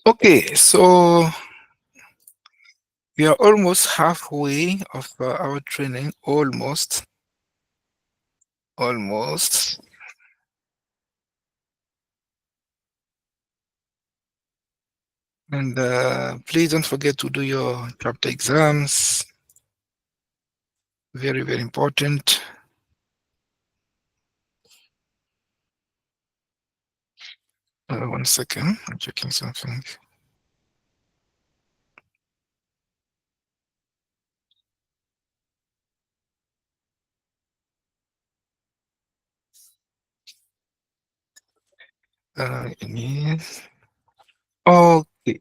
Okay, so we are almost halfway of our training. Almost. And please don't forget to do your chapter exams. Very, very important. One second, I'm checking something. Yes. Okay,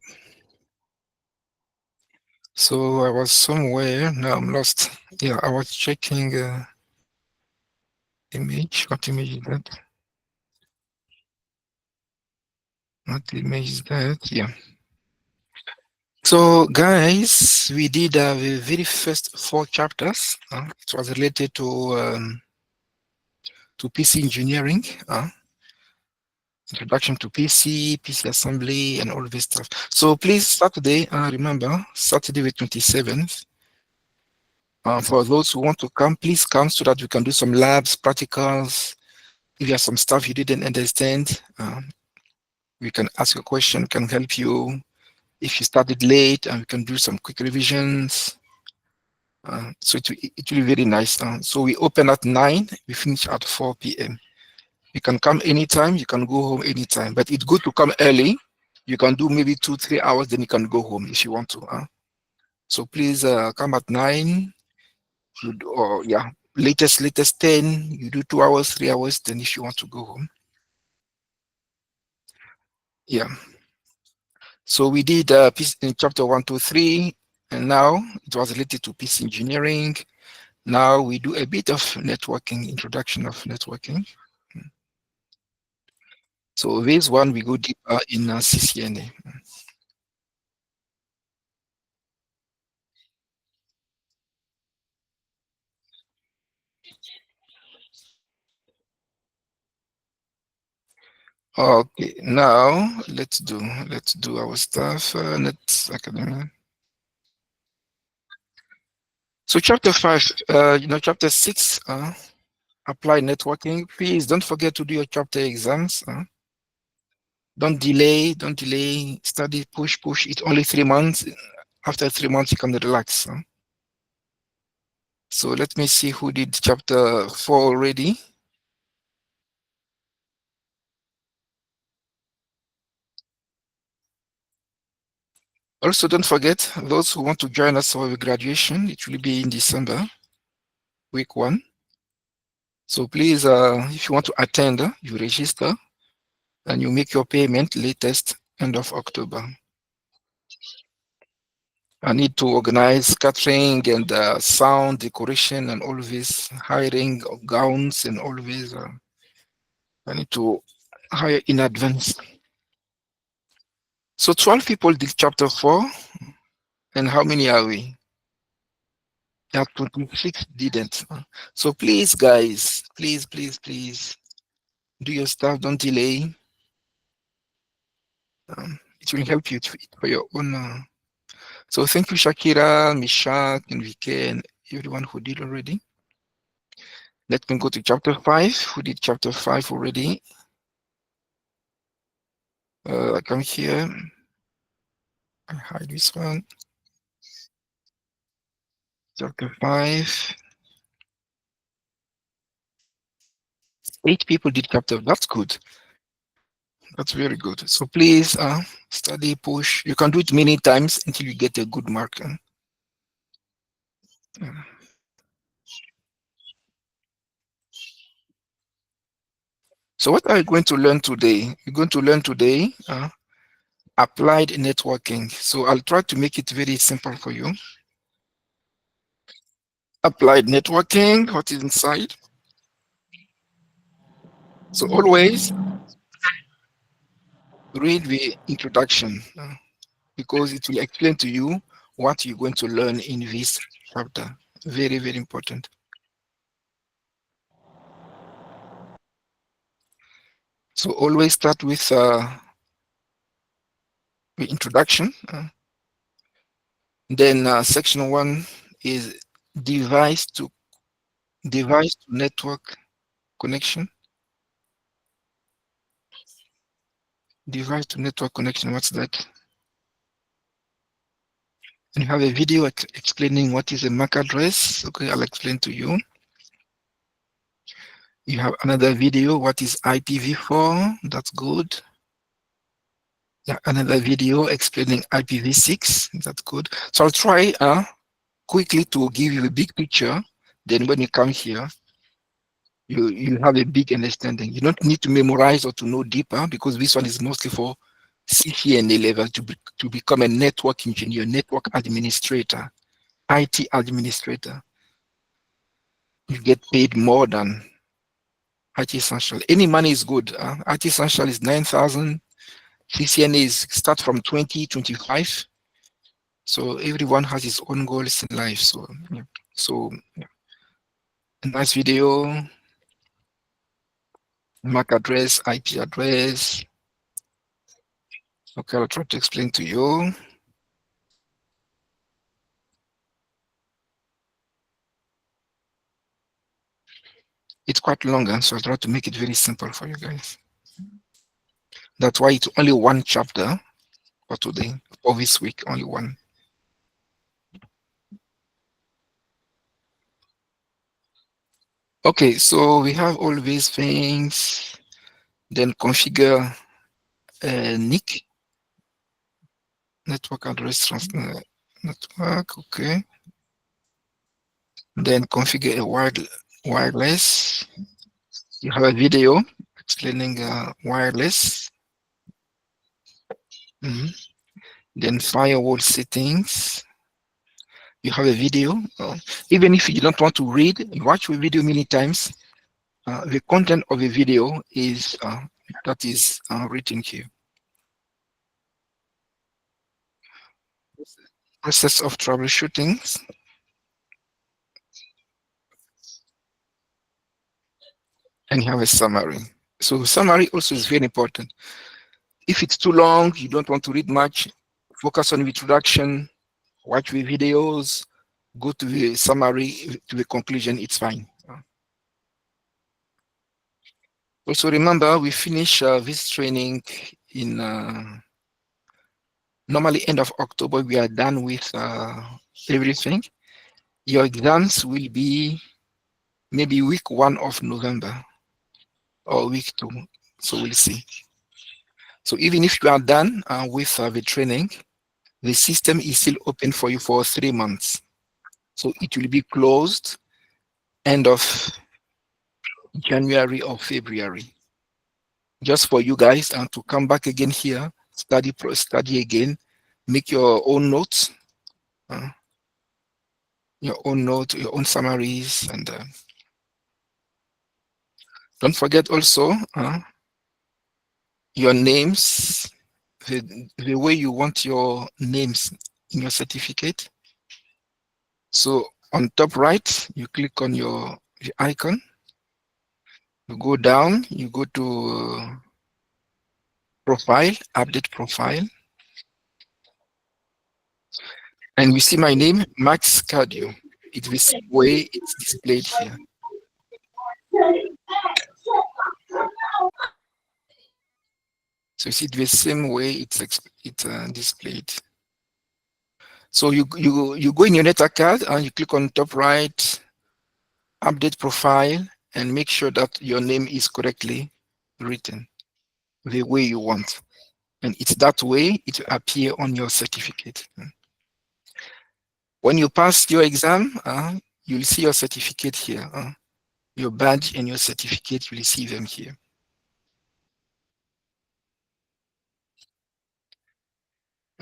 so I was somewhere. Now I'm lost. Yeah, I was checking image. What image is that? What image is that? Yeah. So, guys, we did the very first four chapters. It was related to PC engineering, introduction to PC assembly, and all this stuff. So, please, Saturday, remember, Saturday the 27th. For those who want to come, please come so that we can do some labs, practicals. If you have some stuff you didn't understand, we can ask a question, we can help you. If you started late, and we can do some quick revisions. So it will be very nice. So we open at 9, we finish at 4 p.m. You can come anytime, you can go home anytime, but it's good to come early. You can do maybe 2, 3 hours, then you can go home if you want to. So please come at 9, or yeah, latest 10, you do 2 hours, 3 hours, then if you want to go home. Yeah. So we did in chapter 1, 2, 3, and now it was related to PC engineering. Now we do a bit of networking, introduction of networking. So this one we go deeper in CCNA. Okay, now let's do our stuff. Net academy. So chapter 5, chapter 6, apply networking. Please don't forget to do your chapter exams. Don't delay. Study, push. It's only 3 months. After 3 months, you can relax. So let me see who did chapter 4 already. Also, don't forget those who want to join us for the graduation. It will be in December, week 1. So please, if you want to attend, you register and you make your payment latest end of October. I need to organize catering and sound, decoration, and all this, hiring of gowns and all this. I need to hire in advance. So 12 people did chapter 4, and how many are we? Yeah, 26 didn't. So please, guys, please, do your stuff, don't delay. It will help you for your own. So thank you, Shakira, Mishak, and VK, and everyone who did already. Let me go to chapter 5. Who did chapter 5 already? I come here. I hide this one. Chapter 5. 8 people did chapter. That's good. That's very good. So please study, push. You can do it many times until you get a good mark. So what are you going to learn today? You're going to learn today applied networking. So I'll try to make it very simple for you. Applied networking, what is inside? So always read the introduction because it will explain to you what you're going to learn in this chapter. Very, very important. So always start with the introduction. Then section 1 is device to network connection. Device to network connection, what's that? And you have a video explaining what is a MAC address. Okay, I'll explain to you. You have another video, what is IPv4? That's good. Yeah, another video explaining IPv6. That's good. So I'll try quickly to give you a big picture. Then when you come here, you have a big understanding. You don't need to memorize or to know deeper, because this one is mostly for CCNA level to become a network engineer, network administrator, IT administrator. You get paid more than IT Essential. Any money is good. IT Essential is 9,000. CCNA is start from 20, 25. So everyone has his own goals in life. So, yeah. So yeah. A nice video, MAC address, IP address. Okay, I'll try to explain to you. It's quite long, so I'll try to make it very simple for you guys. That's why it's only one chapter for today, for this week, only one. Okay, so we have all these things. Then configure NIC, network address network, okay. Then configure a wireless. You have a video explaining wireless. Then firewall settings. You have a video. Even if you don't want to read, you watch the video many times. The content of the video is that is written here. Process of troubleshooting. And you have a summary. So summary also is very important. If it's too long, you don't want to read much, focus on the introduction, watch the videos, go to the summary, to the conclusion, it's fine. Also remember, we finish this training in normally end of October. We are done with everything. Your exams will be maybe week 1 of November or week 2. So we'll see. So even if you are done with the training, the system is still open for you for 3 months. So it will be closed end of January or February. Just for you guys to come back again here, study again, make your own notes, your own summaries, and don't forget also your names, the way you want your names in your certificate. So on top right, you click on the icon, you go down, you go to profile, update profile, and we see my name, Max Cardio. It's the same way it's displayed here. So you see the same way it's displayed. So you go in your NetApp card and you click on top right, update profile, and make sure that your name is correctly written the way you want. And it's that way it will appear on your certificate. When you pass your exam, you'll see your certificate here. Your badge and your certificate, you'll see them here.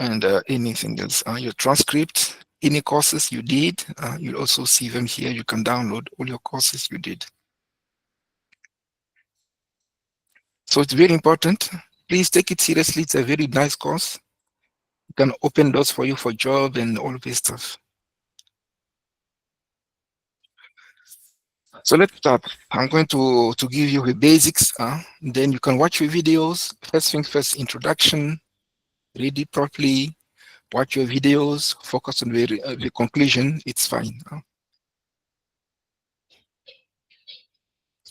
And anything else, your transcript, any courses you did, you'll also see them here. You can download all your courses you did. So it's very important. Please take it seriously. It's a very nice course. It can open doors for you for job and all this stuff. So let's start. I'm going to give you the basics. Then you can watch your videos. First thing first, introduction, read it properly, watch your videos, focus on the conclusion, it's fine.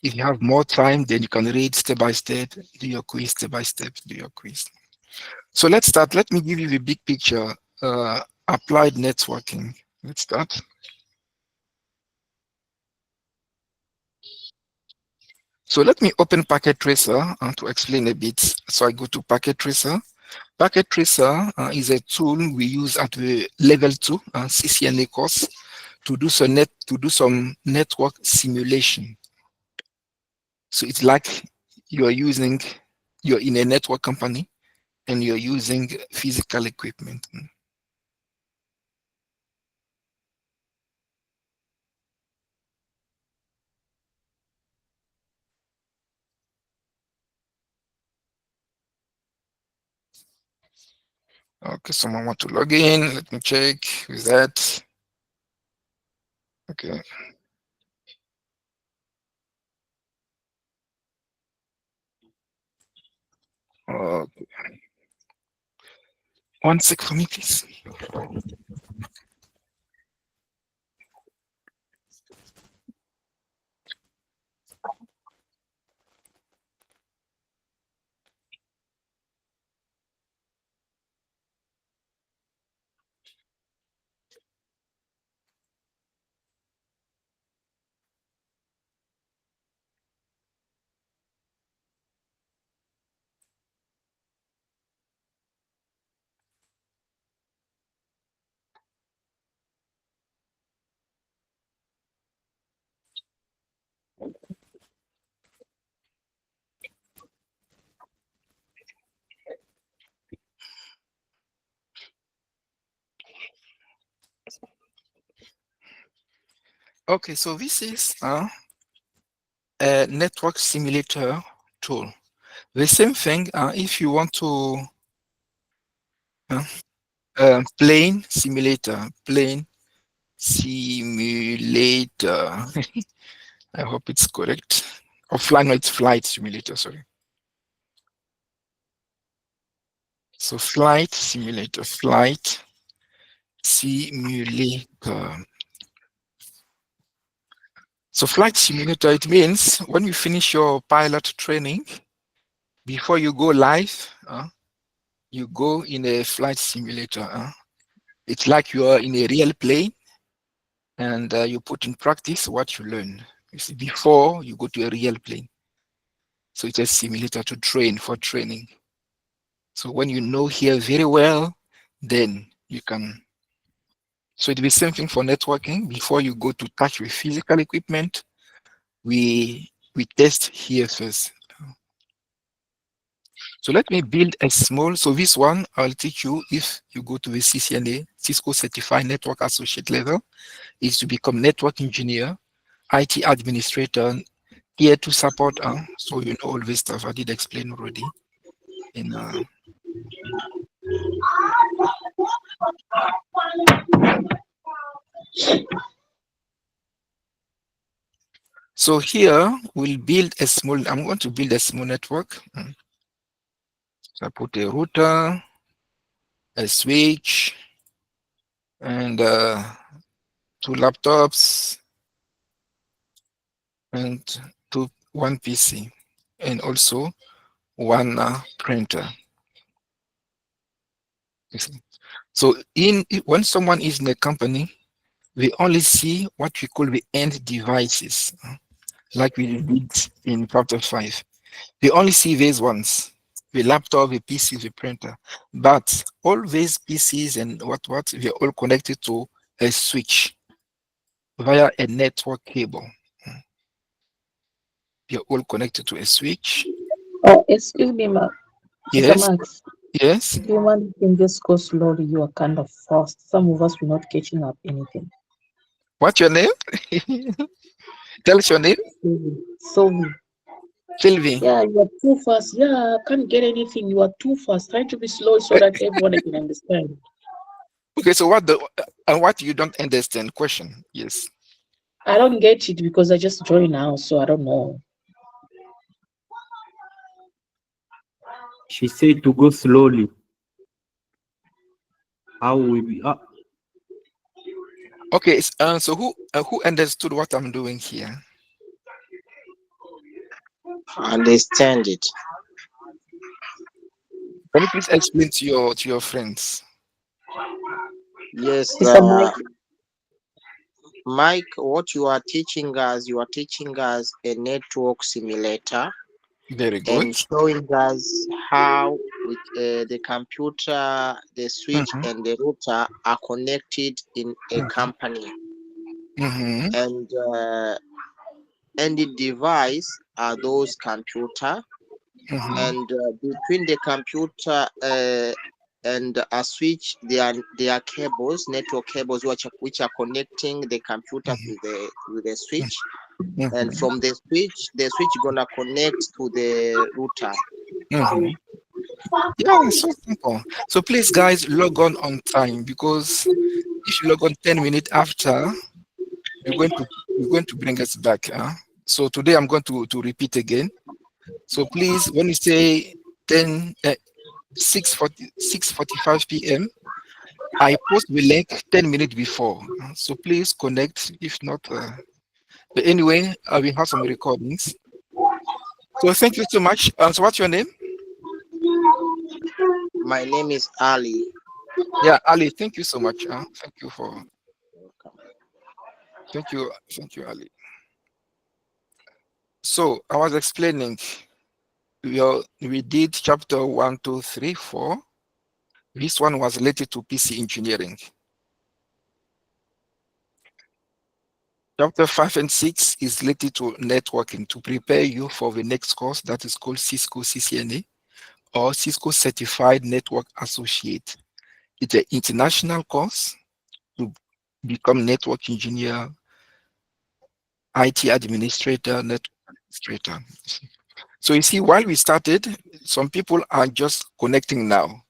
If you have more time, then you can read step by step, do your quiz step by step, do your quiz. So let's start. Let me give you the big picture. Applied networking. Let's start. So let me open Packet Tracer to explain a bit. So I go to Packet Tracer. Packet Tracer is a tool we use at the level 2 CCNA course to do some network simulation. So it's like you're in a network company and you're using physical equipment. Okay, someone want to log in. Let me check with that. Okay. Uh, 1 sec for me, please. Okay, so this is a network simulator tool. The same thing if you want to plane simulator, I hope it's correct. Or flight, no, it's flight simulator, sorry. So flight simulator. So flight simulator, it means when you finish your pilot training, before you go live, you go in a flight simulator. It's like you are in a real plane and you put in practice what you learn. You see, before you go to a real plane. So it's a simulator to train for training. So when you know here very well, then you can. So it's the same thing for networking. Before you go to touch with physical equipment, we test here first. So let me build a small, so this one I'll teach you if you go to the CCNA, Cisco Certified Network Associate level, is to become network engineer, IT administrator, tier 2 support. So you know all this stuff I did explain already. In So here we'll build a small, I'm going to build a small network. So I put a router, a switch, and 2 laptops, and one PC, and also one printer. So when someone is in a company, we only see what we call the end devices, like we did in chapter 5. We only see these ones, the laptop, the PC, the printer. But all these PCs and what, they're all connected to a switch via a network cable. They're all connected to a switch. Oh, excuse me, Mr. Yes, Max. yes. If you want, you can just go slowly. You are kind of fast. Some of us were not catching up anything. What's your name? Tell us your name. Sylvie. Sylvie. Sylvie. Yeah, you are too fast. Yeah, I can't get anything. You are too fast. Try to be slow so that everyone can understand. Okay, so what you don't understand? Question. Yes. I don't get it because I just joined now, so I don't know. She said to go slowly. How will we Okay, so who understood what I'm doing here? Understand it. Can you please explain to your friends? Yes, Mr. Mike, Mike, what you are teaching us a network simulator Very good. and showing us how the computer, the switch, Mm-hmm. and the router are connected in a company, Mm-hmm. and the device are those computer, Mm-hmm. and between the computer and a switch, there are cables, network cables, which are connecting the computer to the switch, and Mm-hmm. from the switch gonna connect to the router. Mm-hmm. Yeah, it's so simple. So please, guys, log on time, because if you log on 10 minutes after, you're going to you're going to bring us back. So today I'm going to repeat again. So please, when you say 10, 6:45 p.m., I post the link 10 minutes before. So please connect. If not, but anyway, we have some recordings. So thank you so much. So what's your name? My name is Ali. Yeah, Ali. Thank you so much. Thank you, Ali. So I was explaining. We did chapter 1, 2, 3, 4. This one was related to PC engineering. Chapter 5 and 6 is related to networking, to prepare you for the next course that is called Cisco CCNA or Cisco Certified Network Associate. It's an international course to become network engineer, IT administrator, network administrator. So you see, while we started, some people are just connecting now.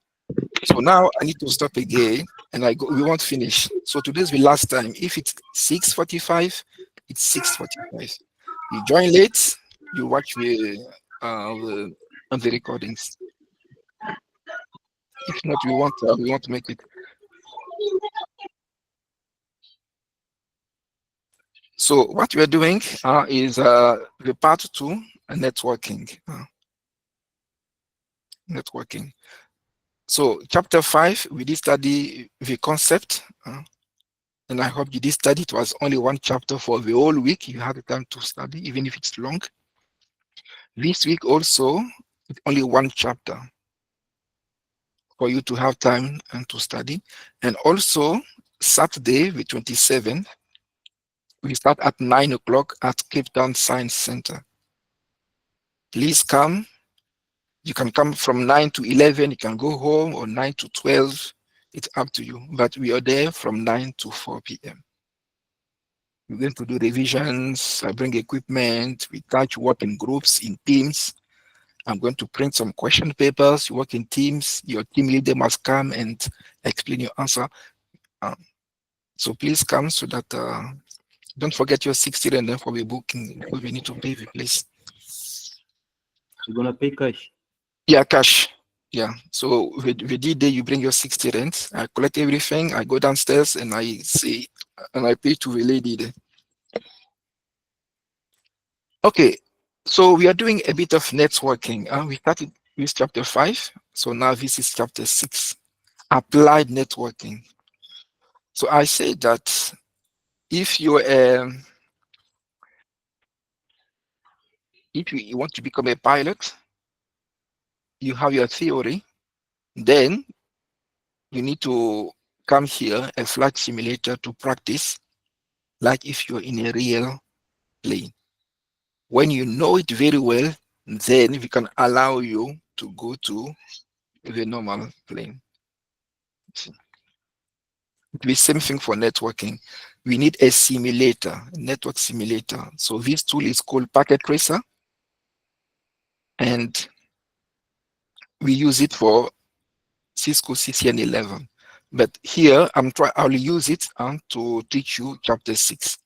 So now I need to stop again, and we won't finish. So today's the last time. If it's 6:45, it's 6:45. You join late, you watch the recordings. If not, we want to make it. So what we are doing is the part 2, networking. Networking. So chapter 5, we did study the concept. And I hope you did study. It was only one chapter for the whole week. You had the time to study, even if it's long. This week also, it's only one chapter for you to have time and to study. And also, Saturday, the 27th, we start at 9 o'clock at Cape Town Science Center. Please come. You can come from 9 to 11. You can go home, or 9 to 12. It's up to you. But we are there from 9 to 4 p.m. We're going to do revisions, bring equipment, we touch work in groups, in teams. I'm going to print some question papers. You work in teams, your team leader must come and explain your answer. Um, so please come, so that don't forget your 60 and then for the booking, because we need to pay the place. you're gonna pay cash? Yeah, cash. Yeah. So the day you bring your 60 rents, I collect everything, I go downstairs and I say, and I pay to the lady there. Okay, so we are doing a bit of networking. We started with chapter 5, so now this is chapter 6, applied networking. So I say that if you want to become a pilot, you have your theory, then you need to come here, a flight simulator, to practice like if you're in a real plane. When you know it very well, then we can allow you to go to the normal plane. The same thing for networking. We need a simulator, a network simulator. So this tool is called Packet Tracer, and we use it for Cisco CCNA level. But here I'll use it to teach you chapter 6.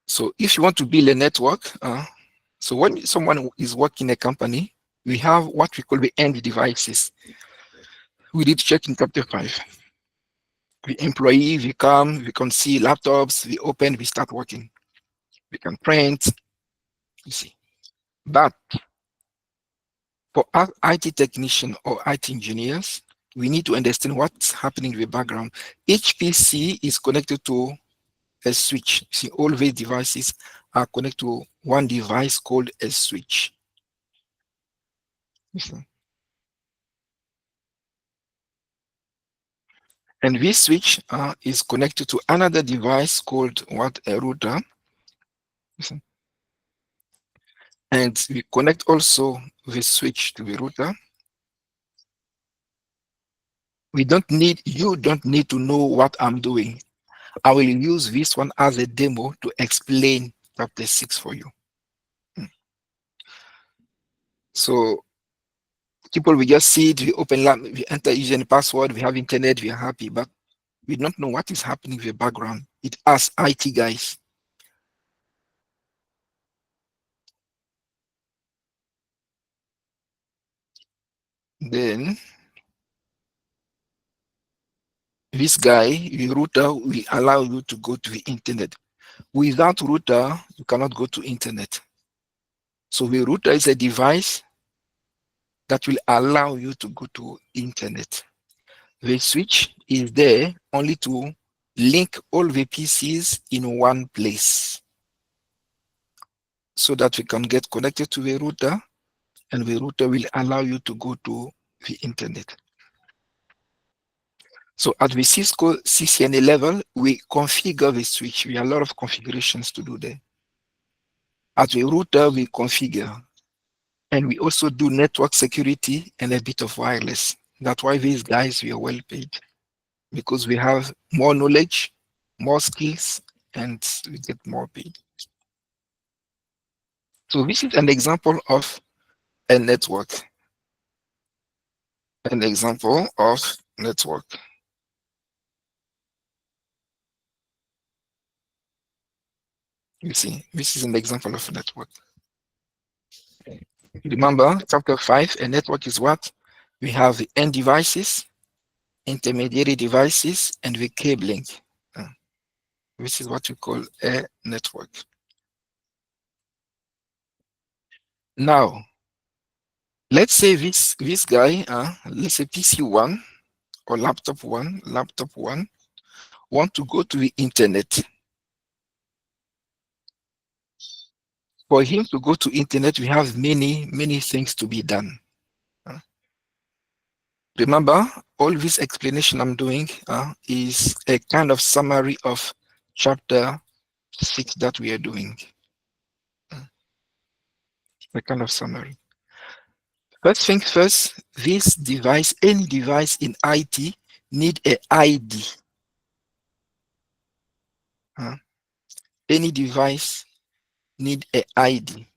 So if you want to build a network, so when someone is working in a company, we have what we call the end devices. we did check in chapter 5. The employee, we come, we can see laptops, we open, we start working. We can print, you see. But for IT technician or IT engineers, we need to understand what's happening in the background. Each PC is connected to a switch. See, all these devices are connected to one device called a switch. You see. And this switch is connected to another device called what? A router. You see. And we connect also the switch to the router. You don't need to know what I'm doing. I will use this one as a demo to explain chapter 6 for you. So people will just see it, we open lab, we enter using the password, we have internet, we are happy, but we don't know what is happening in the background. It us IT guys. Then this guy, the router, will allow you to go to the internet. Without router, you cannot go to internet. So the router is a device that will allow you to go to internet. The switch is there only to link all the PCs in one place so that we can get connected to the router, and the router will allow you to go to the internet. So at the Cisco CCNA level, we configure the switch. We have a lot of configurations to do there. At the router, we configure. And we also do network security and a bit of wireless. That's why these guys, we are well paid, because we have more knowledge, more skills, and we get more paid. So this is an example of a network. An example of network. You see, this is an example of a network. Remember, chapter 5, a network is what? We have the end devices, intermediary devices, and the cabling. This is what we call a network. Now, let's say this guy, let's say PC1 or laptop 1, want to go to the internet. For him to go to internet, we have many things to be done. Remember, all this explanation I'm doing is a kind of summary of chapter 6 that we are doing. A kind of summary. First things first, this device, any device in IT, need a ID. Any device need a ID.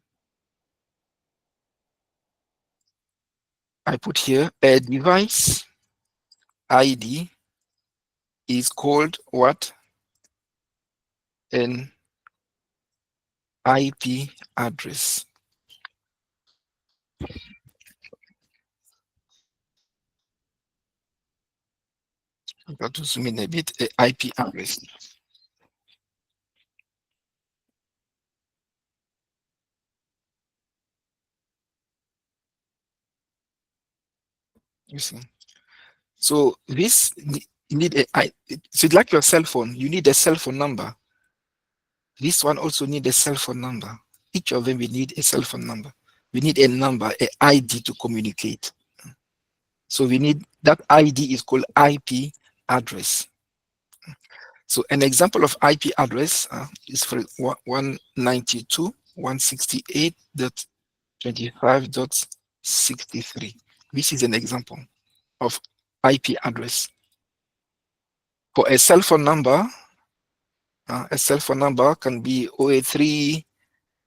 I put here a device ID is called what? An IP address. I'm going to zoom in a bit. A IP address. You see. So this you need so it's like your cell phone. You need a cell phone number. This one also need a cell phone number. Each of them we need a cell phone number. We need a number, a ID to communicate. So we need that ID is called IP address. So an example of IP address is for 192.168.25.63. This is an example of IP address. For a cell phone number can be 083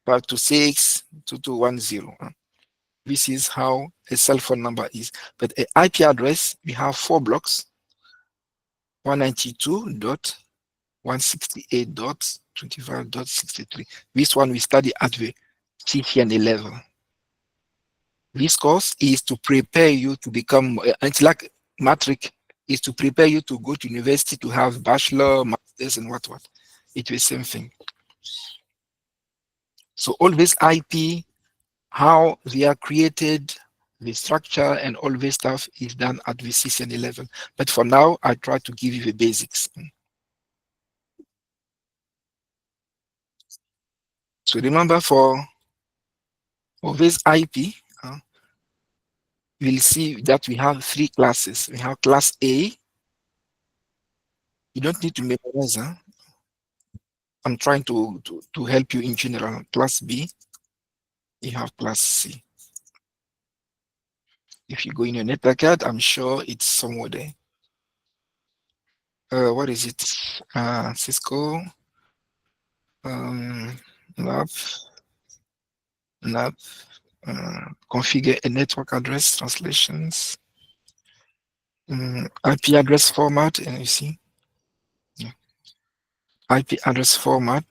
526 2210. This is how a cell phone number is. But an IP address, we have 4 blocks: 192.168.25.63. This one we study at the CCNA level. This course is to prepare you to become, it's like matrix is to prepare you to go to university to have bachelor, masters, and what. It's the same thing. So all this IP, how they are created, the structure, and all this stuff is done at the CCNA level. But for now, I try to give you the basics. So remember, for this IP, we'll see that we have 3 classes. We have class A. You don't need to memorize. I'm trying to help you in general. Class B, you have class C. If you go in your NetAcad, I'm sure it's somewhere there. What is it? Cisco, lab, configure a network address translations, IP address format, and you see, IP address format.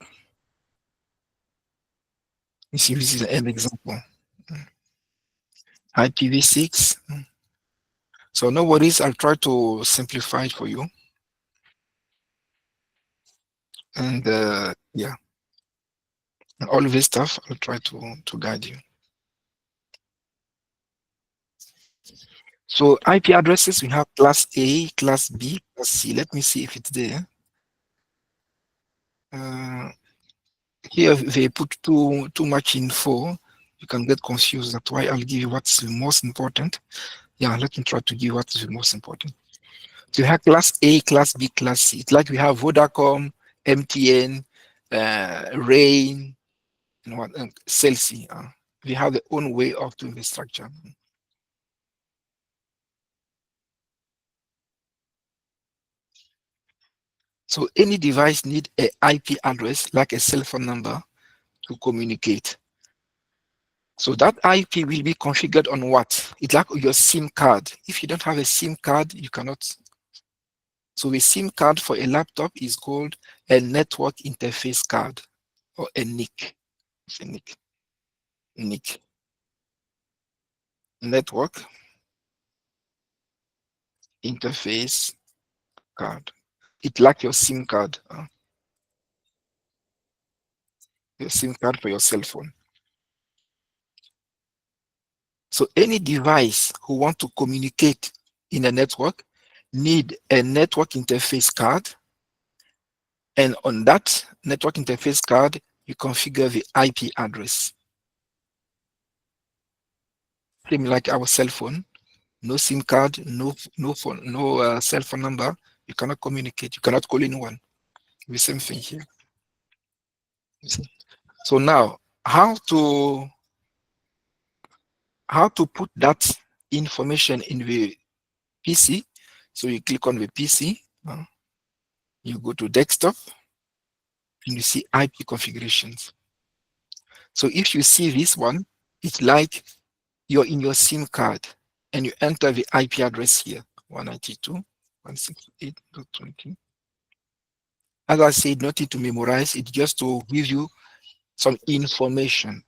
You see, this is an example. IPv6. So no worries, I'll try to simplify it for you. And yeah, all of this stuff, I'll try to guide you. So IP addresses, we have class A, class B, class C. Let me see if it's there. Here they put too much info. You can get confused. That's why I'll give you what's the most important. Yeah, let me try to give you what's the most important. So you have class A, class B, class C. It's like we have Vodacom, MTN, Rain, and what Celsi. We have their own way of doing the structure. So any device need a IP address, like a cell phone number, to communicate. So that IP will be configured on what? It's like your SIM card. If you don't have a SIM card, you cannot. So a SIM card for a laptop is called a network interface card, or a NIC. It's a NIC. NIC. Network interface card. It's like your SIM card. Your SIM card for your cell phone. So any device who want to communicate in a network need a network interface card, and on that network interface card you configure the IP address. Same like our cell phone, no SIM card, no phone, no cell phone number, you cannot communicate, you cannot call anyone. The same thing here. So now, how to put that information in the PC? So you click on the PC, you go to desktop, and you see IP configurations. So if you see this one, it's like you're in your SIM card and you enter the IP address here, 192.168.20. As I said, nothing to memorize, it's just to give you some information.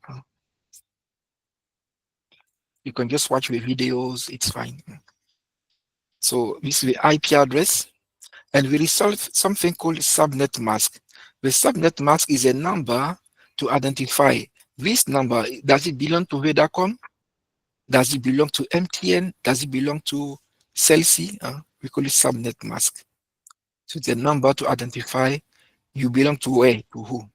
You can just watch the videos, it's fine. So this is the IP address, and we resolve something called subnet mask. The subnet mask is a number to identify this number. Does it belong to Vodacom? Does it belong to MTN? Does it belong to Celsi? We call it subnet mask. So it's a number to identify you belong to where, to who.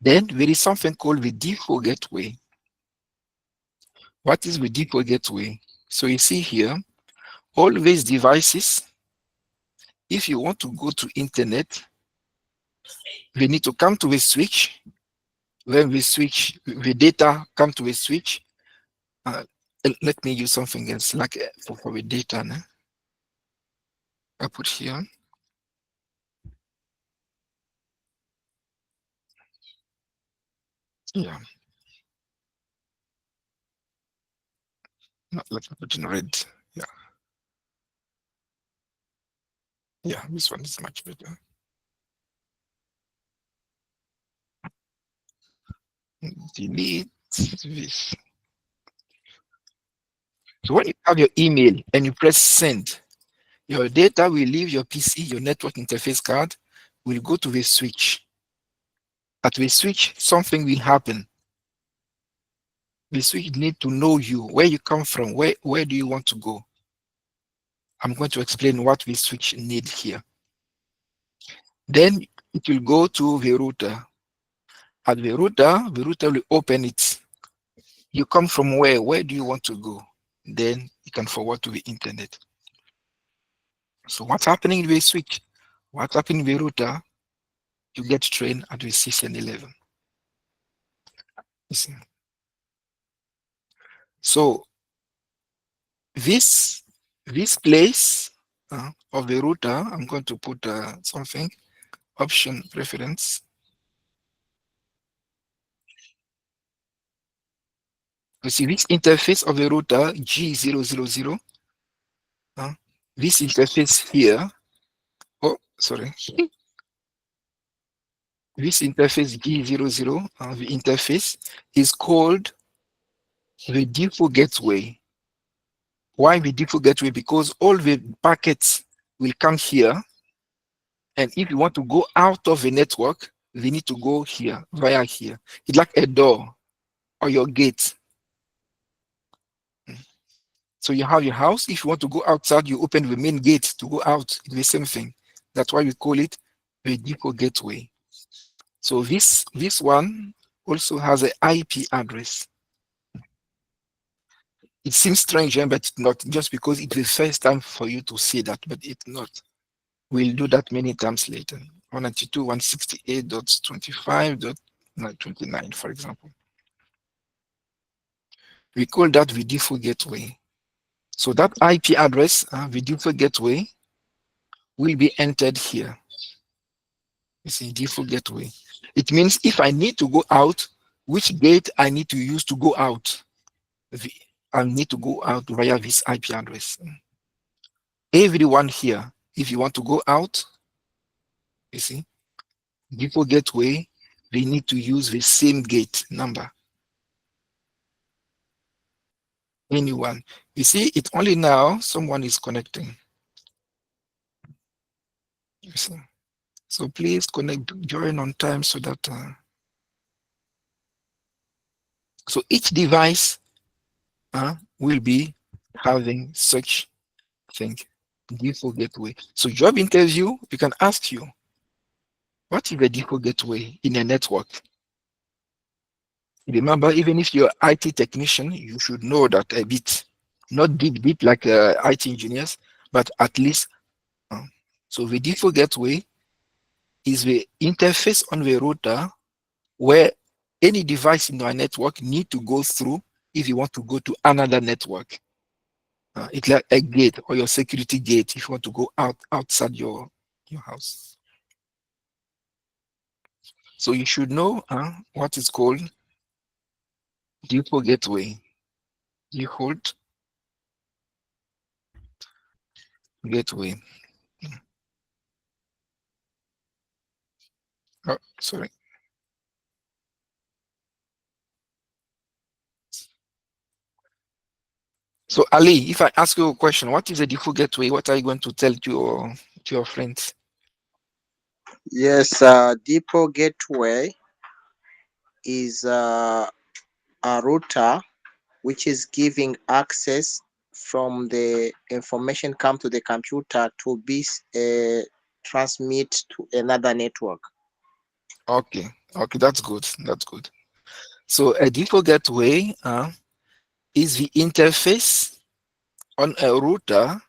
Then there is something called the default gateway. What is the default gateway? So you see here, all these devices, if you want to go to internet, we need to come to the switch. When we switch, the data come to the switch. Let me use something else, like for the data. I put here. Yeah. No, let me put in red. Yeah. Yeah, this one is much better. Delete this. So when you have your email and you press send, your data will leave your PC, your network interface card will go to the switch. At the switch, something will happen. The switch need to know you, where you come from, where do you want to go. I'm going to explain what the switch need here. Then it will go to the router. At the router will open it. You come from where? Where do you want to go? Then you can forward to the internet. So what's happening in the switch? What's happening in the router? You get trained at the 6 and 11. You see? So this place of the router, I'm going to put something, option preference. You see this interface of the router G000, this interface here, oh, sorry. This interface G00, the interface is called the default gateway. Why the default gateway? Because all the packets will come here, and if you want to go out of the network, they need to go here, via here. It's like a door or your gate. So you have your house. If you want to go outside, you open the main gate to go out. It's the same thing. That's why we call it the default gateway. So this one also has an IP address. It seems strange, but it's not, just because it's the first time for you to see that, but it's not. We'll do that many times later. 192.168.25.29, for example. We call that the default gateway. So that IP address, the default gateway, will be entered here. It's a default gateway. It means if I need to go out, which gate I need to use to go out. I need to go out via this IP address. Everyone here, if you want to go out, you see, default gateway, they need to use the same gate number. Anyone. You see, it's only now someone is connecting. You see. So please connect, join on time so that so each device will be having such thing, default gateway. So job interview, you can ask you, what is the default gateway in a network? Remember, even if you're an IT technician, you should know that a bit, not deep like IT engineers, but at least. So the default gateway is the interface on the router where any device in our network need to go through if you want to go to another network. It's like a gate or your security gate if you want to go outside your house. So you should know what is called default gateway. Default gateway. Oh, sorry. So Ali, if I ask you a question, what is a default gateway? What are you going to tell to your friends? Yes, depot gateway is a router which is giving access from the information come to the computer to be transmit to another network. Okay, that's good. That's good. So a default gateway is the interface on a router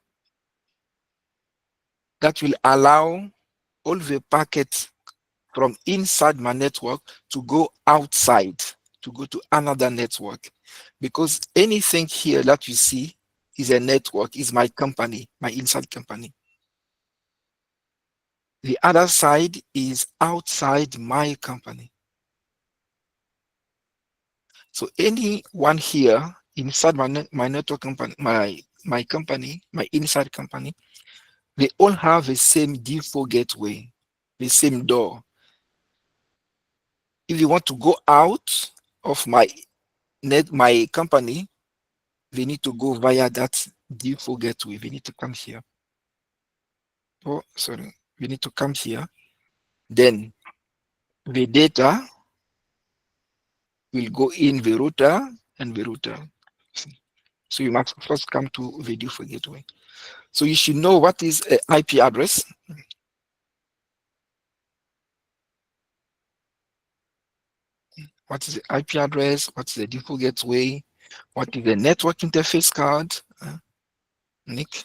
that will allow all the packets from inside my network to go outside, to go to another network. Because anything here that you see is a network, is my company, my inside company. The other side is outside my company. So anyone here inside my network company, my company, my inside company, they all have the same default gateway, the same door. If you want to go out of my company, they need to go via that default gateway. They need to come here. Oh, sorry. We need to come here. Then the data will go in the router and the router. So you must first come to the default gateway. So you should know what is an IP address. What is the IP address? What is the default gateway? What is the network interface card? Nick?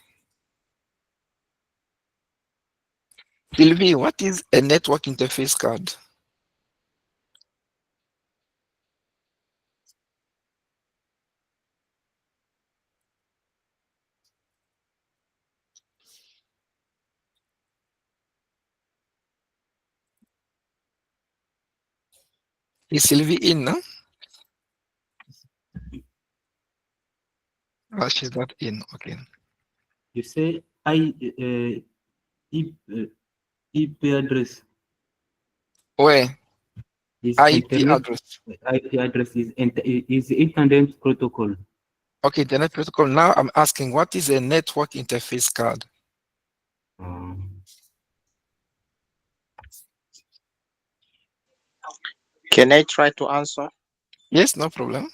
Sylvie, what is a network interface card? Is Sylvie in? No? Oh, she's not in. Okay. You say IP address Where? is IP internet. address. IP address is internet protocol. Okay, internet protocol. Now I'm asking, what is a network interface card? Can I try to answer? Yes, no problem.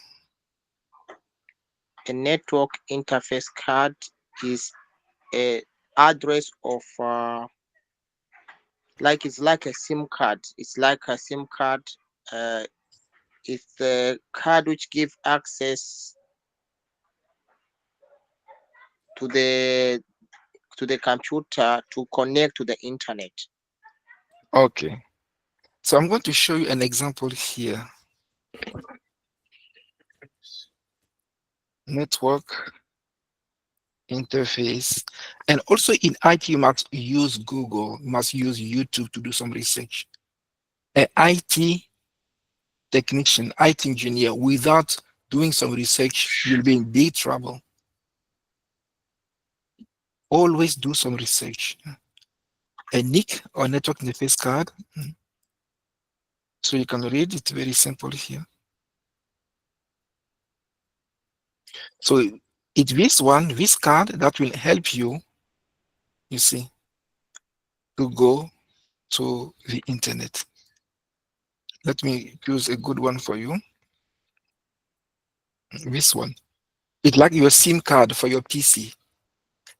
A network interface card is a address of like it's like a SIM card. It's like a SIM card. It's the card which give access to the computer to connect to the internet. Okay. So I'm going to show you an example here. Network interface. And also in IT, you must use Google, you must use YouTube to do some research. An IT technician, IT engineer, without doing some research, you'll be in big trouble. Always do some research. A NIC or network interface card. So you can read it very simple here. So it's this card that will help you, you see, to go to the internet. Let me choose a good one for you. This one. It's like your SIM card for your PC.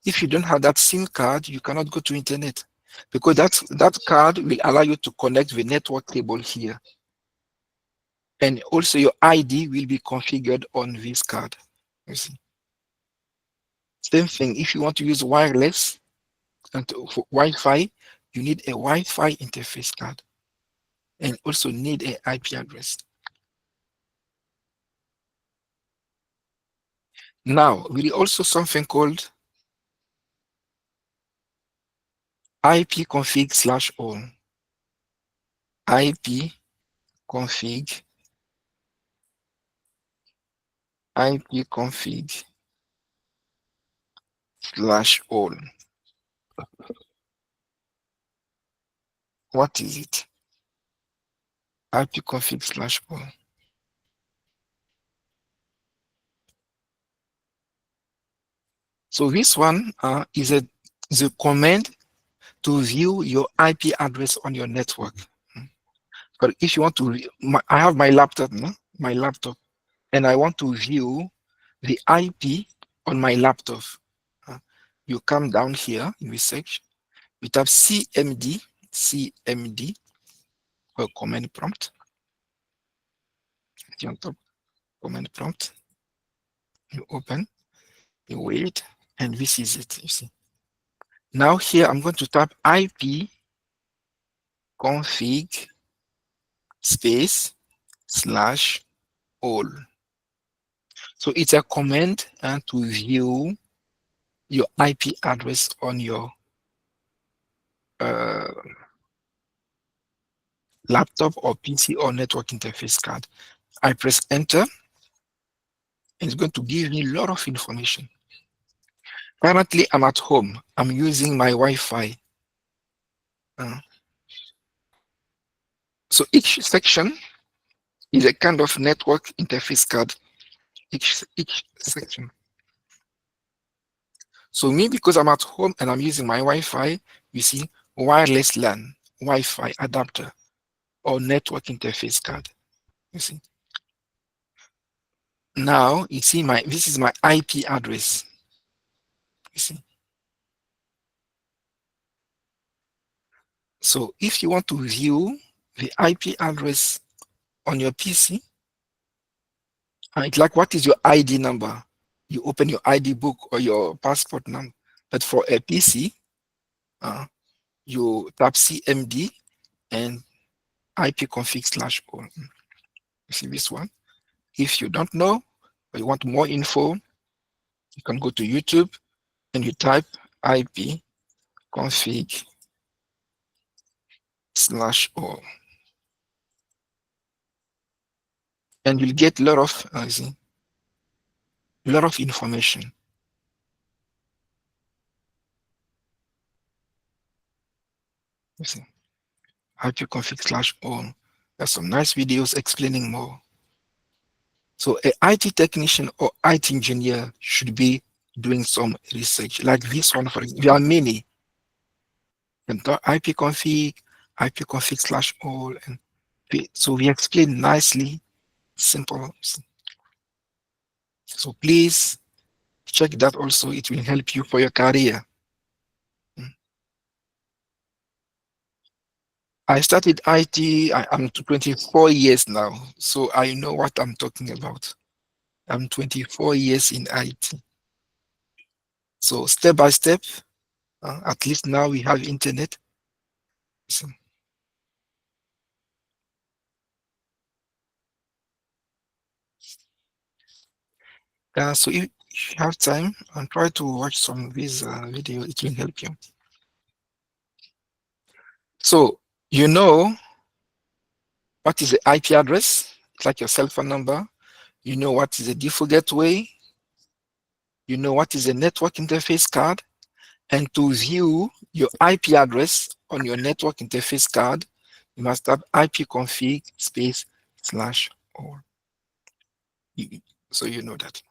If you don't have that SIM card, you cannot go to internet because that card will allow you to connect the network cable here. And also your ID will be configured on this card. You see. Same thing, if you want to use wireless and for Wi-Fi, you need a Wi-Fi interface card and also need an IP address. Now, we also something called IP config/all. IP config /all. What is it? IP config/all. So this one is a command to view your IP address on your network. But if you want to, I have my laptop, no? My laptop, and I want to view the IP on my laptop. You come down here in this section, we type CMD or command prompt. On top, command prompt. You open, you wait, and this is it. You see. Now here I'm going to type IP config /all. So it's a command to view your IP address on your laptop or PC or network interface card. I press enter, and it's going to give me a lot of information. Currently, I'm at home. I'm using my Wi-Fi. So each section is a kind of network interface card. Each section. So me, because I'm at home and I'm using my Wi-Fi, you see, wireless LAN, Wi-Fi adapter, or network interface card. You see. Now you see this is my IP address. You see. So if you want to view the IP address on your PC, it's like, what is your ID number? You open your ID book or your passport number. But for a PC, you tap CMD and ipconfig/all. You see this one? If you don't know or you want more info, you can go to YouTube and you type ipconfig/all. And you'll get a lot of information. You see, ipconfig/all. There's some nice videos explaining more. So an IT technician or IT engineer should be doing some research, like this one, for example. There are many. And ipconfig/all, and so we explain nicely, simple. So please check that also. It will help you for your career. I started IT, I'm 24 years now, so I know what I'm talking about. I'm 24 years in IT. So step by step, at least now we have internet. So, so if you have time, and try to watch some of these video, it will help you. So you know what is the IP address? It's like your cell phone number. You know what is the default gateway. You know what is the network interface card. And to view your IP address on your network interface card, you must have ipconfig/all. So you know that.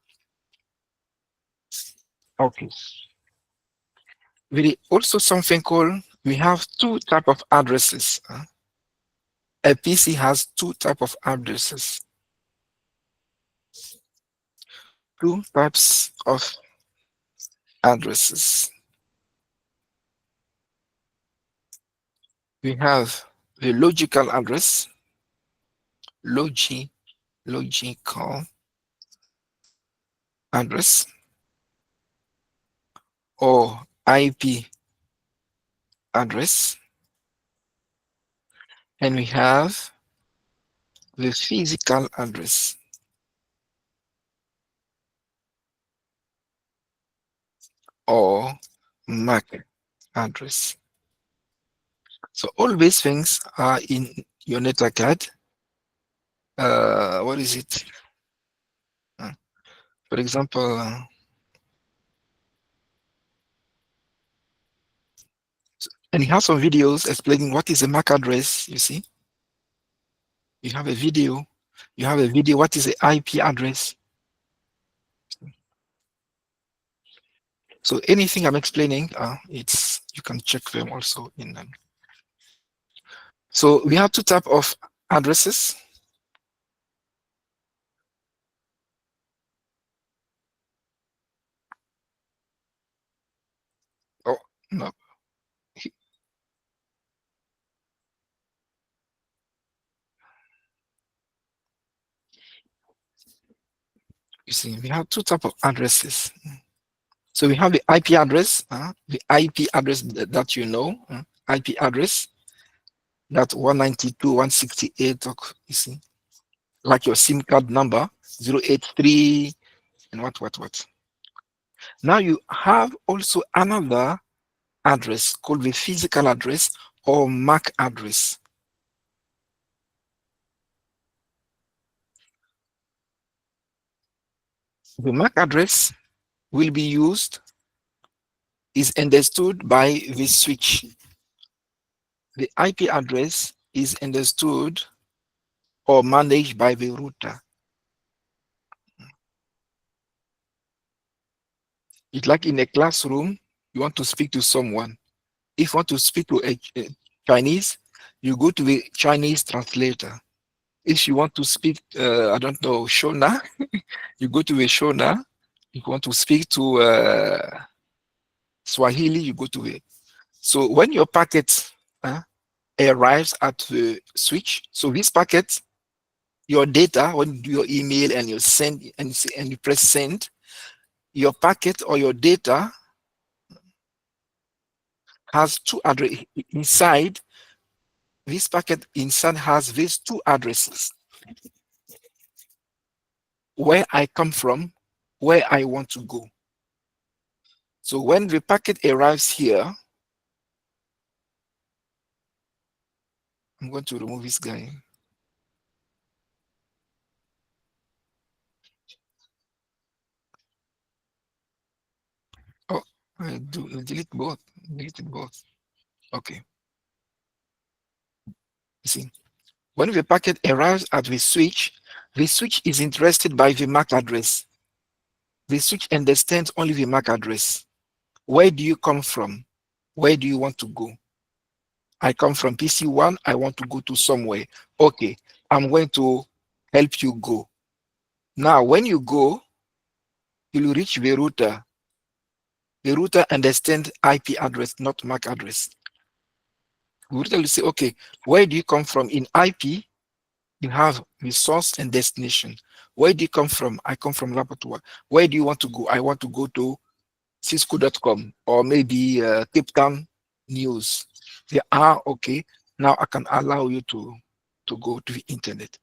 Okay. Also something called, we have two type of addresses. A PC has two type of addresses. Two types of addresses. We have the logical address, logical address, or IP address, and we have the physical address, or MAC address. So all these things are in your network card. What is it? For example, and you have some videos explaining what is a MAC address. You see, you have a video. What is the IP address? So anything I'm explaining, you can check them also in them. So we have two types of addresses. Oh no. You see, we have two types of addresses. So we have the IP address, the IP address that you know, IP address, that 192.168, you see, like your SIM card number, 083, and what. Now you have also another address called the physical address or MAC address. The MAC address will be used, is understood by the switch. The IP address is understood or managed by the router. It's like in a classroom, you want to speak to someone. If you want to speak to a Chinese, you go to a Chinese translator. If you want to speak, I don't know, Shona, you go to a Shona. If you want to speak to Swahili, you go to it. So when your packet arrives at the switch, so this packet, your data, when you do your email and you send and you press send, your packet or your data has two addresses inside. This packet inside has these two addresses: where I come from, where I want to go. So when the packet arrives here, I'm going to remove this guy. Oh, I do delete both. Deleted both. Okay. You see, when the packet arrives at the switch is interested by the MAC address. The switch understands only the MAC address. Where do you come from? Where do you want to go? I come from PC1. I want to go to somewhere. Okay, I'm going to help you go. Now, when you go, you'll reach the router. The router understands IP address, not MAC address. The router will say, okay, where do you come from? In IP, you have the source and destination. Where do you come from? I come from laboratory. Where do you want to go? I want to go to cisco.com or maybe Cape Town News. They are okay. Now I can allow you to go to the internet.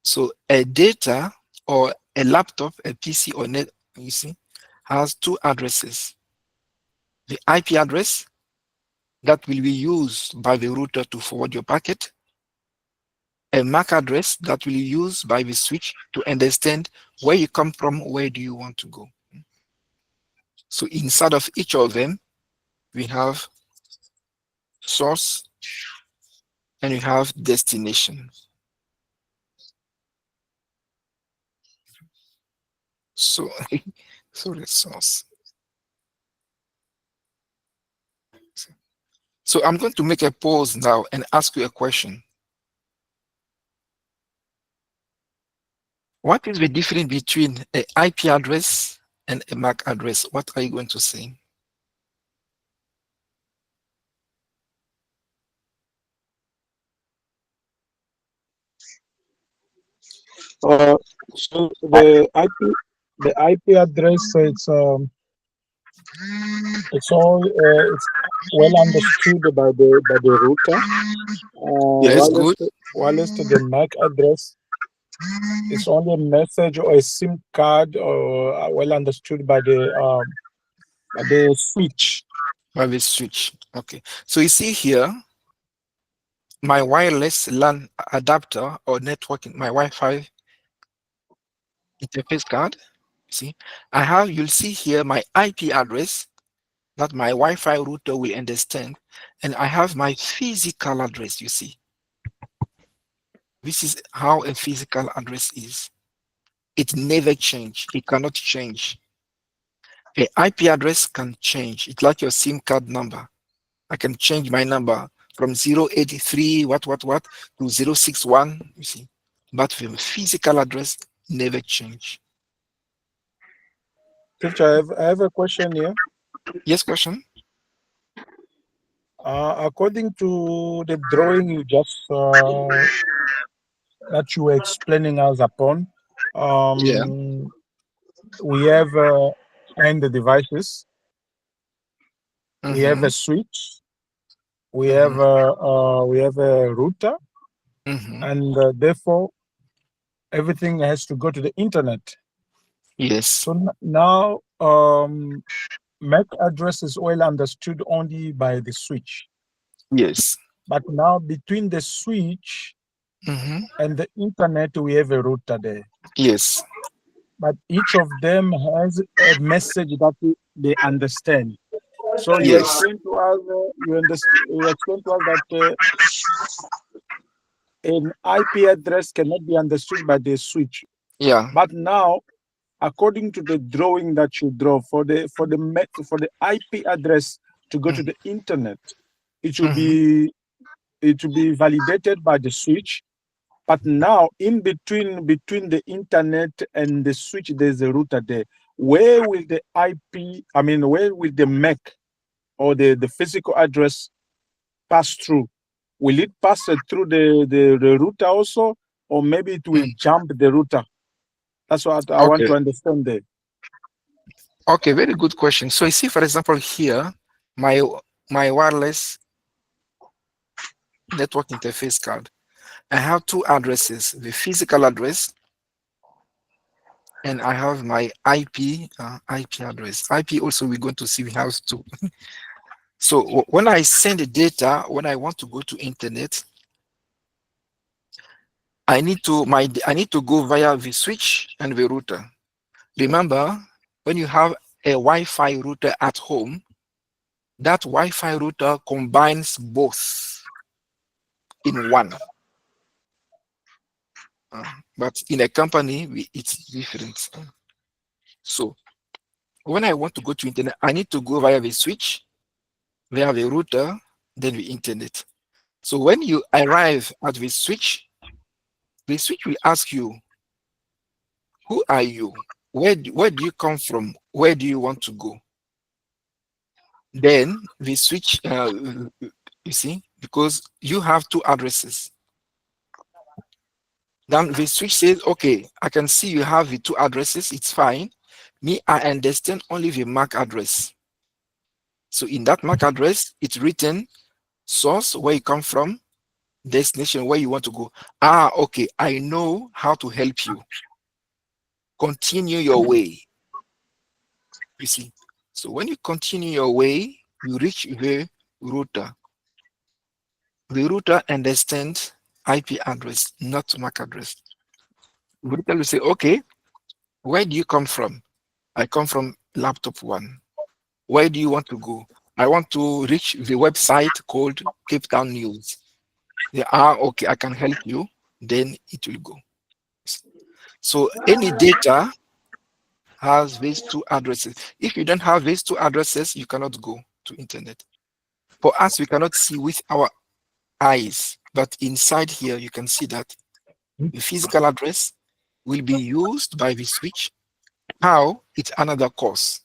So a data or a laptop, a PC or net, you see, has two addresses. The IP address that will be used by the router to forward your packet, a MAC address that will be used by the switch to understand where you come from, where do you want to go. So inside of each of them, we have source and we have destination. So, so the source. So I'm going to make a pause now and ask you a question. What is the difference between an IP address and a MAC address? What are you going to say? So the IP address, it's well understood by the router. Yes, good. Whilst the MAC address is only a message or a SIM card, or well understood by the switch. By the switch. Okay. So you see here, my wireless LAN adapter or networking, my Wi-Fi interface card. See, you'll see here my IP address that my Wi-Fi router will understand, and I have my physical address. You see, this is how a physical address is. It never change. It cannot change. A IP address can change. It's like your SIM card number. I can change my number from 083 what to 061. You see, but the physical address never change. Teacher, I have a question here. Yes, question. According to the drawing you just that you were explaining us upon, Yeah. we have end devices, we have a switch, we have a router, and therefore everything has to go to the internet. Yes. So now MAC address is well understood only by the switch. Yes. But now between the switch and the internet, we have a router there. Yes. But each of them has a message that they understand. So you Yes. explain to us, you explain to us that an IP address cannot be understood by the switch. Yeah. But now according to the drawing that you draw for the IP address to go to the internet, it will be validated by the switch. But now in between the internet and the switch, there's a router there. Where will the IP, I mean, where will the MAC or the physical address pass through? Will it pass through the router also, or maybe it will jump the router? That's what I want to understand there. Okay, very good question. So you see, for example, here, my wireless network interface card. I have two addresses, the physical address, and I have my IP address. IP also we're going to see we have two. So when I send the data, when I want to go to internet, I need to go via the switch and the router. Remember, when you have a Wi-Fi router at home, that Wi-Fi router combines both in one. But in a company, it's different. So when I want to go to internet, I need to go via the switch, via the router, then the internet. So when you arrive at the switch will ask you, who are you? Where do you come from? Where do you want to go? Then the switch, you see, because you have two addresses. Then the switch says, okay, I can see you have the two addresses, it's fine. Me, I understand only the MAC address. So in that MAC address, it's written source, where you come from, destination, where you want to go. Okay, I know how to help you. Continue your way. You see, so when you continue your way, you reach the router. The router understands IP address, not MAC address. The router will say, okay, where do you come from? I come from laptop 1. Where do you want to go? I want to reach the website called Cape Town News. They are okay, I can help you, then it will go. So any data has these two addresses. If you don't have these two addresses, you cannot go to internet. For us, we cannot see with our eyes, but inside here, you can see that the physical address will be used by the switch. How? It's another course.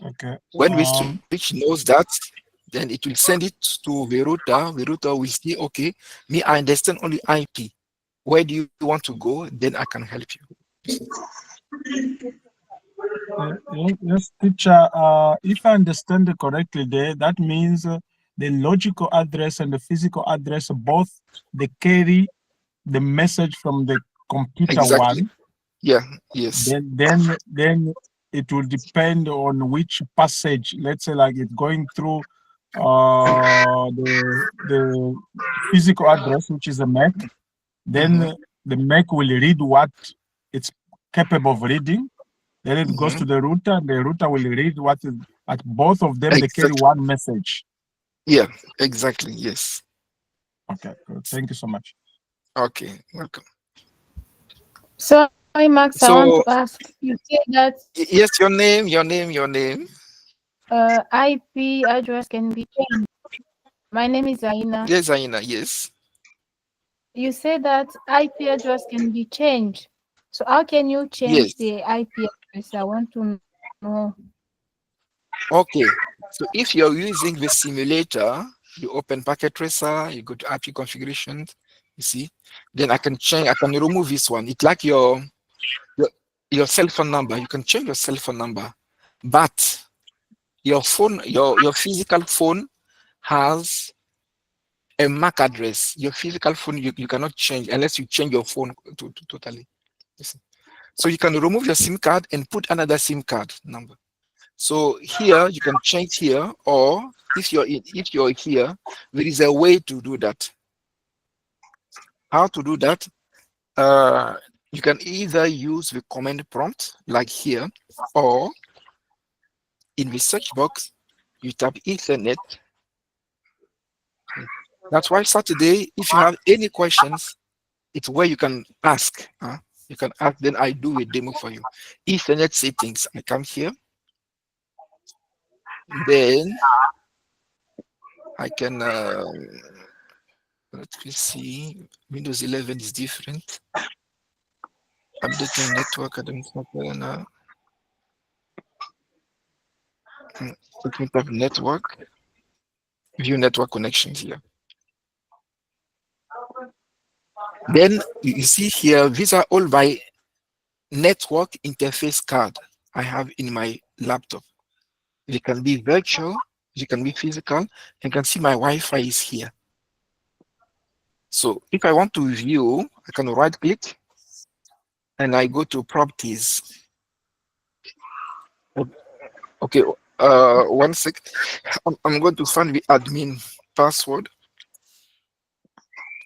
Okay. When the switch knows that, then it will send it to the router. The router will see, okay, me, I understand only IP. Where do you want to go? Then I can help you. Yes, teacher. If I understand it correctly, there that means the logical address and the physical address both they carry the message from the computer Exactly. one. Yeah. Yes. Then it will depend on which passage. Let's say like it's going through the physical address, which is a MAC. Then the MAC will read what it's capable of reading. Then it goes to the router, and the router will read what is at both of them. They carry one message. Yeah, exactly. Yes. Okay, good. Thank you so much. Okay, welcome. Sorry, Max, I want to ask. You say that yes, your name. IP address can be changed. My name is Aina. Yes, Aina, yes. You say that IP address can be changed. So how can you change the IP address? I want to know. Okay, so if you're using the simulator, you open packet tracer, you go to IP configurations, you see, then I can remove this one. It's like your cell phone number. You can change your cell phone number, but your phone, your physical phone has a MAC address. Your physical phone, you cannot change unless you change your phone totally. So you can remove your SIM card and put another SIM card number. So here you can change here, or if you're here, there is a way to do that. How to do that? You can either use the command prompt like here, or in the search box, you type Ethernet. That's why Saturday, if you have any questions, it's where you can ask. You can ask, then I do a demo for you. Ethernet settings, I come here. Then I can, let me see, Windows 11 is different. Updating network, I don't know now. Let me type network, view network connections here. Then you see here, these are all my network interface card I have in my laptop. They can be virtual, they can be physical. You can see my Wi-Fi is here. So if I want to view, I can right click and I go to properties. Okay, 1 sec. I'm going to find the admin password.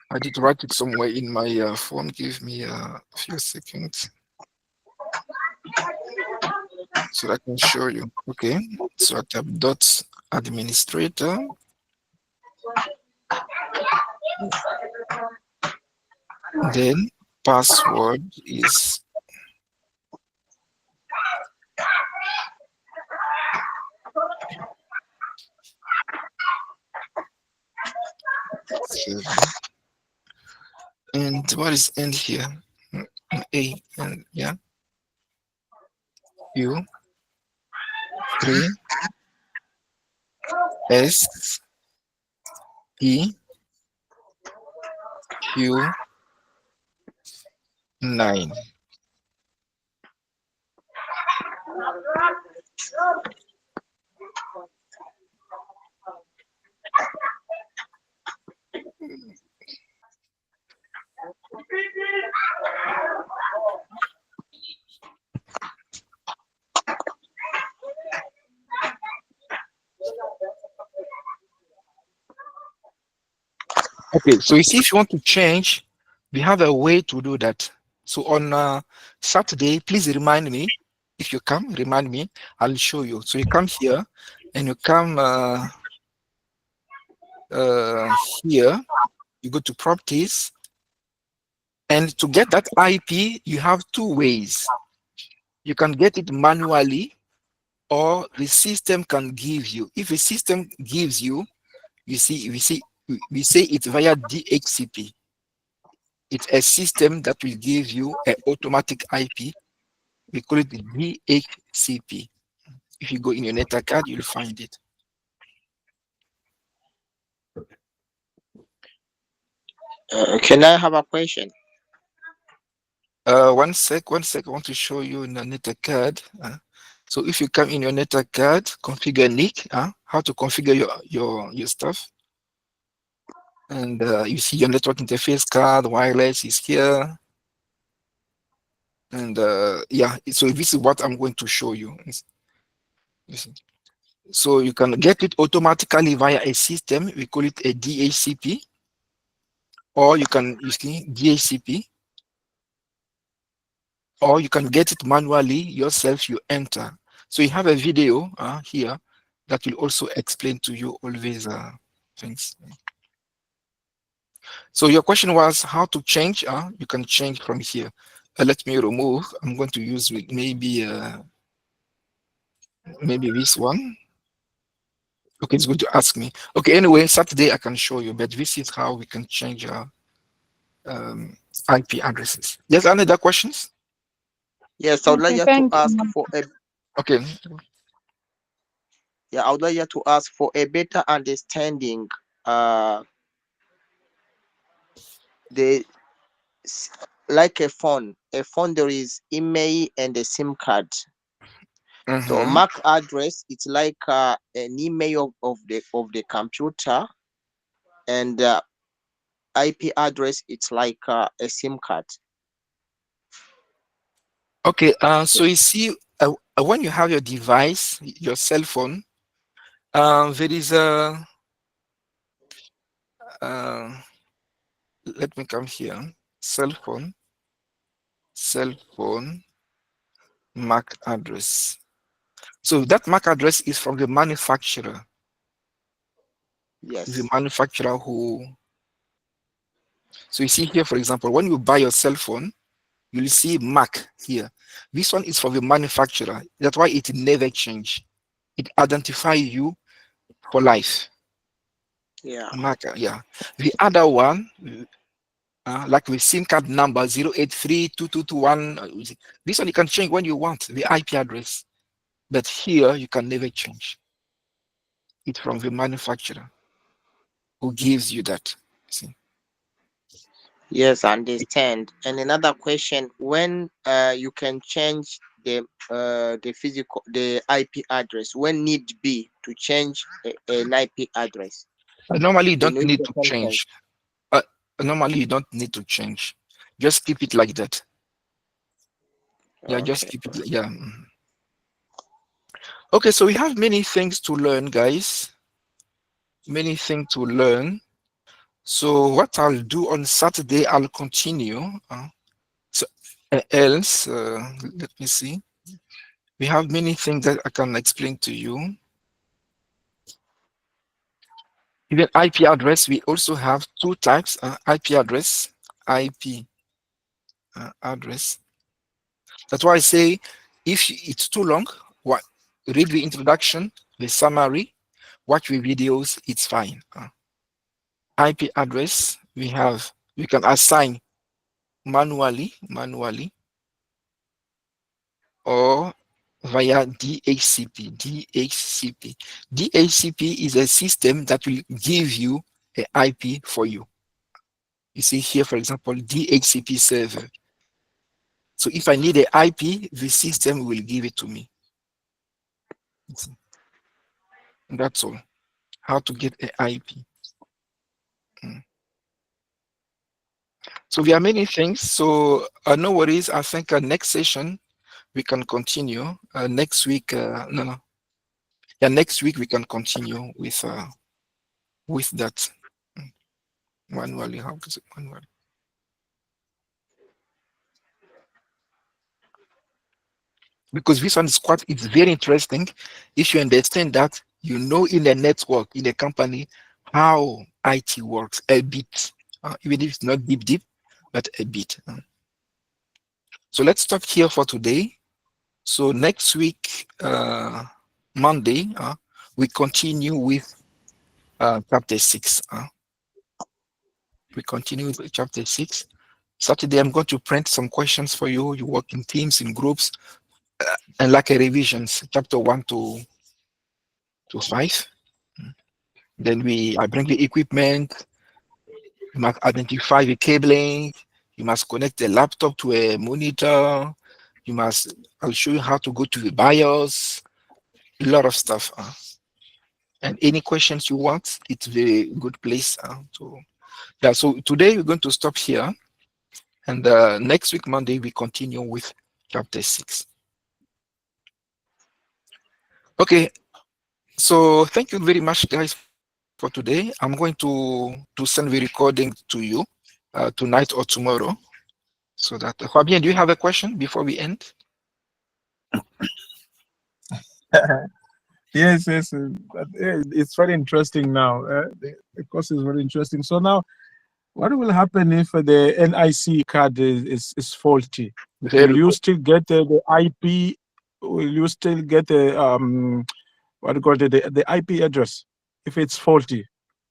I did write it somewhere in my phone. Give me a few seconds so I can show you. Okay, so I type dot administrator. Then password is seven. And what is end here? A and yeah. U 3 S E Q 9. Okay, so you see, if you want to change, we have a way to do that. So on Saturday, please remind me. If you come, remind me. I'll show you. So you come here, and you come here. You go to properties, and to get that IP, you have two ways. You can get it manually, or the system can give you. If the system gives you, we say it's via DHCP. It's a system that will give you an automatic IP. We call it the DHCP. If you go in your NETA card, you'll find it. Can I have a question? 1 sec. I want to show you in the NETA card. So if you come in your NETA card, configure NIC, how to configure your stuff. And you see your network interface card, wireless is here. And yeah, so this is what I'm going to show you. So you can get it automatically via a system. We call it a DHCP. Or you can use DHCP. Or you can get it manually yourself, you enter. So you have a video here that will also explain to you all these things. So your question was how to change. You can change from here. Let me remove. I'm going to use maybe this one. Okay, it's going to ask me. Okay, anyway, Saturday I can show you, but this is how we can change our IP addresses. Yes, any other questions? Yes, I would like Okay, you to thank ask you. for a Okay. yeah, I would like you to ask for a better understanding. The like a phone. A phone there is email and a SIM card. So MAC address, it's like an email of the computer, and IP address, it's like a SIM card. Okay, so you see, when you have your device, your cell phone, there is a, let me come here, cell phone, MAC address. So that MAC address is from the manufacturer. Yes. The manufacturer who, so you see here, for example, when you buy your cell phone, You'll see mark here. This one is for the manufacturer. That's why it never change. It identifies you for life. Yeah. Marker, yeah. The other one, like the SIM card number 0832221, this one you can change when you want, the IP address. But here you can never change. It's from the manufacturer who gives you that. See? Yes, I understand. And another question: when you can change the IP address, when need be to change an IP address? Normally you In don't which need to circumstance? change. Normally you don't need to change. Just keep it like that. Yeah, just Okay. keep it. Yeah. Okay, so we have many things to learn, guys. Many things to learn. So what I'll do on Saturday, I'll continue. So else, let me see. We have many things that I can explain to you. Even IP address, we also have two types: IP address, IP address. That's why I say, if it's too long, what read the introduction, the summary, watch the videos. It's fine. IP address, we can assign manually, or via DHCP. DHCP is a system that will give you an IP for you. You see here, for example, DHCP server. So if I need an IP, the system will give it to me. That's all. How to get an IP. So there are many things. So no worries. I think next session we can continue. Next week, no. Yeah, next week we can continue with that manually. How to say manually? Because this one is quite, it's very interesting. If you understand that, you know, in a network, in a company, how IT works a bit, even if it's not deep, but a bit. So let's stop here for today. So next week, Monday, we continue with chapter 6. We continue with chapter 6. Saturday, I'm going to print some questions for you. You work in teams, in groups, and like a revisions, chapter 1 to 5. Then I bring the equipment. You must identify the cabling. You must connect the laptop to a monitor. I'll show you how to go to the BIOS. A lot of stuff. And any questions you want, it's a very good place to. Yeah. So today we're going to stop here, and next week Monday we continue with chapter 6. Okay. So thank you very much, guys, for today. I'm going to send the recording to you tonight or tomorrow. So that Fabien, do you have a question before we end? Yes, yes. It's very interesting now. The course is very interesting. So now, what will happen if the NIC card is faulty? Very Will you good. still get the IP? Will you still get the what do you call it, the IP address if it's faulty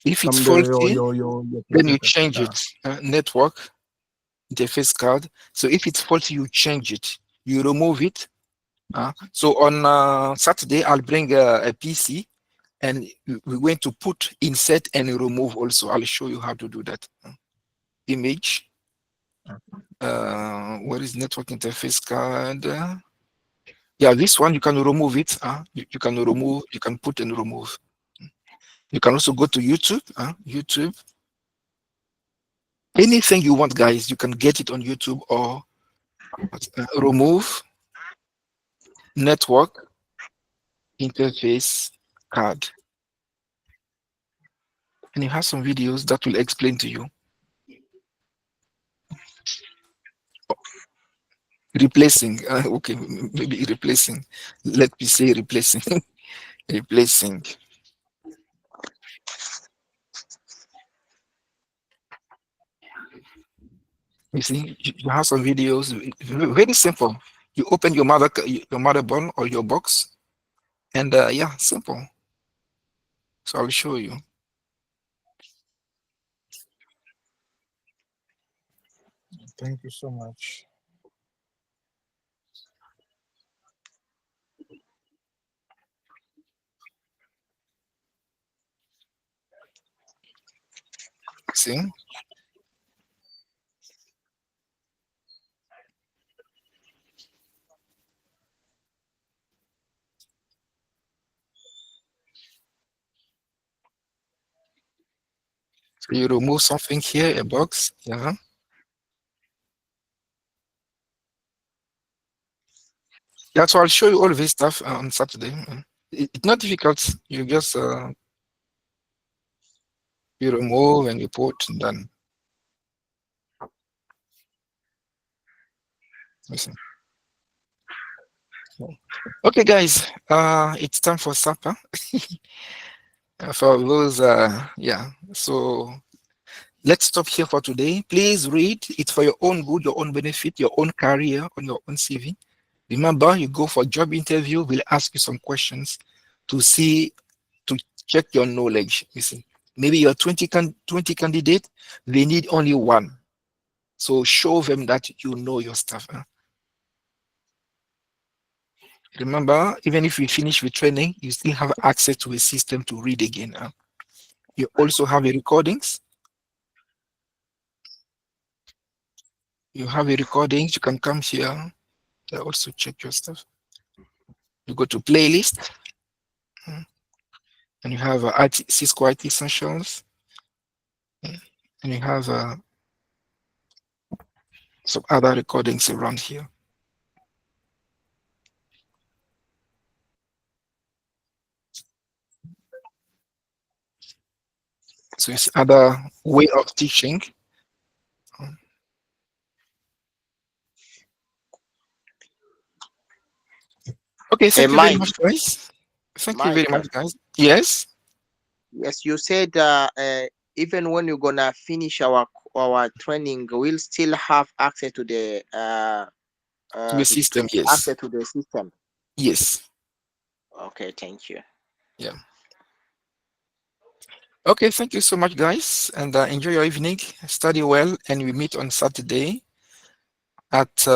If it's from faulty, your then you computer? change it. Network interface card. So if it's faulty, you change it. You remove it. So on Saturday, I'll bring a PC, and we're going to put insert and remove also. I'll show you how to do that. Image. What is network interface card? Yeah, this one you can remove it. You can remove, you can put and remove. You can also go to YouTube. YouTube. Anything you want, guys, you can get it on YouTube, or remove network interface card. And you have some videos that will explain to you. Replacing, okay, maybe replacing. Let me say replacing. Replacing. You see, you have some videos, very simple. You open your motherboard or your box, and yeah, simple. So I'll show you. Thank you so much. See? So you remove something here, a box, yeah. Yeah, so I'll show you all this stuff on Saturday. It's not difficult. You just you remove and you put, and then listen. Okay, guys, it's time for supper. For those, yeah. So let's stop here for today. Please read. It's for your own good, your own benefit, your own career, on your own CV. Remember, you go for a job interview. We'll ask you some questions to see, to check your knowledge. You see, maybe you're 20 candidate. They need only one. So show them that you know your stuff. Remember, even if you finish with training, you still have access to a system to read again. You also have a recordings. You have a recordings. You can come here. Also check your stuff. You go to playlist, and you have Cisco IT Essentials, and you have some other recordings around here. So it's other way of teaching. Okay, thank you very Mike, much, guys. Thank you Mike, very much, guys. Yes, yes, you said even when you're gonna finish our training, we'll still have access to the to the system. Yes, access to the system. yes, Okay, thank you. yeah. Okay, thank you so much, guys, and enjoy your evening. Study well, and we meet on Saturday at